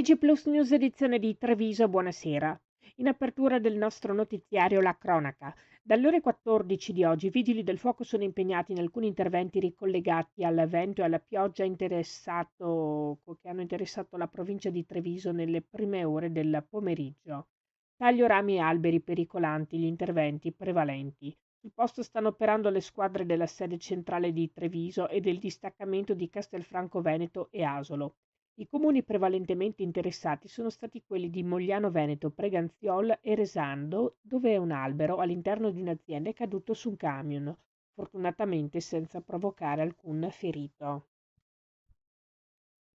TG Plus News edizione di Treviso, buonasera. In apertura del nostro notiziario la cronaca. Dalle ore 14 di oggi i vigili del fuoco sono impegnati in alcuni interventi ricollegati al vento e alla pioggia che hanno interessato la provincia di Treviso nelle prime ore del pomeriggio. Taglio rami e alberi pericolanti, gli interventi prevalenti. Sul posto stanno operando le squadre della sede centrale di Treviso e del distaccamento di Castelfranco Veneto e Asolo. I comuni prevalentemente interessati sono stati quelli di Mogliano Veneto, Preganziol e Resando, dove un albero all'interno di un'azienda è caduto su un camion, fortunatamente senza provocare alcun ferito.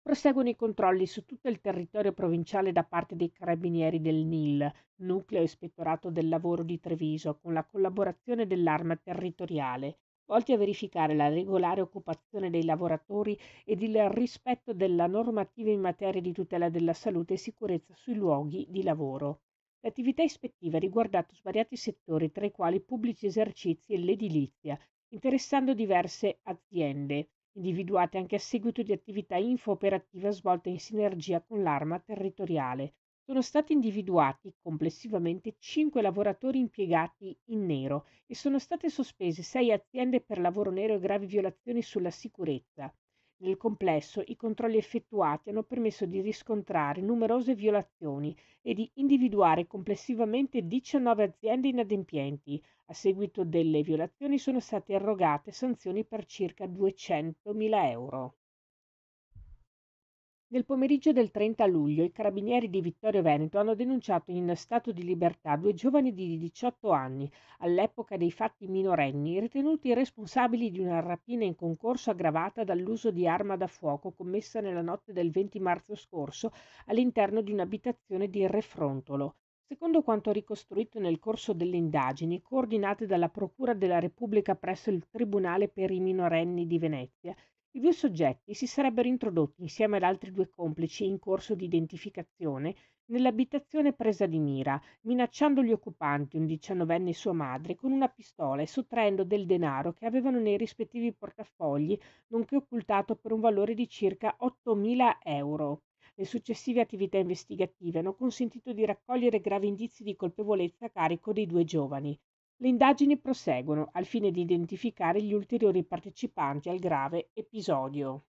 Proseguono i controlli su tutto il territorio provinciale da parte dei carabinieri del NIL, Nucleo Ispettorato del Lavoro di Treviso, con la collaborazione dell'Arma Territoriale, volti a verificare la regolare occupazione dei lavoratori ed il rispetto della normativa in materia di tutela della salute e sicurezza sui luoghi di lavoro. L'attività ispettiva ha riguardato svariati settori, tra i quali pubblici esercizi e l'edilizia, interessando diverse aziende individuate anche a seguito di attività info-operativa svolte in sinergia con l'Arma Territoriale. Sono stati individuati complessivamente 5 lavoratori impiegati in nero e sono state sospese 6 aziende per lavoro nero e gravi violazioni sulla sicurezza. Nel complesso, i controlli effettuati hanno permesso di riscontrare numerose violazioni e di individuare complessivamente 19 aziende inadempienti. A seguito delle violazioni sono state erogate sanzioni per circa 200.000 euro. Nel pomeriggio del 30 luglio i carabinieri di Vittorio Veneto hanno denunciato in stato di libertà 2 giovani di 18 anni, all'epoca dei fatti minorenni, ritenuti responsabili di una rapina in concorso aggravata dall'uso di arma da fuoco commessa nella notte del 20 marzo scorso all'interno di un'abitazione di Refrontolo. Secondo quanto ricostruito nel corso delle indagini, coordinate dalla Procura della Repubblica presso il Tribunale per i minorenni di Venezia, i 2 soggetti si sarebbero introdotti insieme ad altri 2 complici in corso di identificazione nell'abitazione presa di mira, minacciando gli occupanti, un diciannovenne e sua madre, con una pistola e sottraendo del denaro che avevano nei rispettivi portafogli, nonché occultato per un valore di circa 8.000 euro. Le successive attività investigative hanno consentito di raccogliere gravi indizi di colpevolezza a carico dei 2 giovani. Le indagini proseguono al fine di identificare gli ulteriori partecipanti al grave episodio.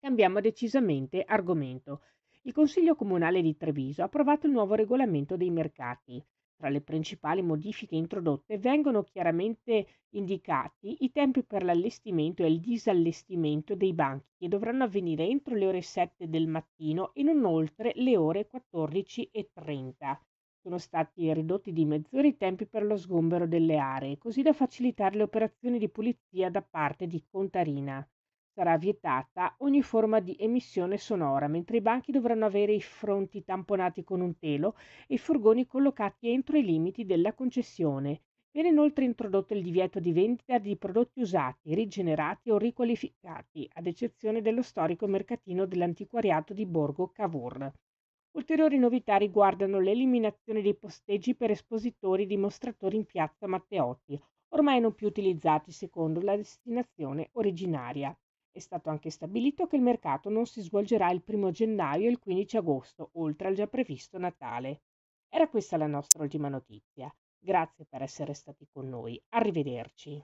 Cambiamo decisamente argomento. Il Consiglio Comunale di Treviso ha approvato il nuovo regolamento dei mercati. Tra le principali modifiche introdotte vengono chiaramente indicati i tempi per l'allestimento e il disallestimento dei banchi che dovranno avvenire entro le ore 7 del mattino e non oltre le ore 14:30. Sono stati ridotti di mezz'ora i tempi per lo sgombero delle aree, così da facilitare le operazioni di pulizia da parte di Contarina. Sarà vietata ogni forma di emissione sonora, mentre i banchi dovranno avere i fronti tamponati con un telo e i furgoni collocati entro i limiti della concessione. Viene inoltre introdotto il divieto di vendita di prodotti usati, rigenerati o riqualificati, ad eccezione dello storico mercatino dell'antiquariato di Borgo Cavour. Ulteriori novità riguardano l'eliminazione dei posteggi per espositori e dimostratori in piazza Matteotti, ormai non più utilizzati secondo la destinazione originaria. È stato anche stabilito che il mercato non si svolgerà il 1° gennaio e il 15 agosto, oltre al già previsto Natale. Era questa la nostra ultima notizia. Grazie per essere stati con noi. Arrivederci.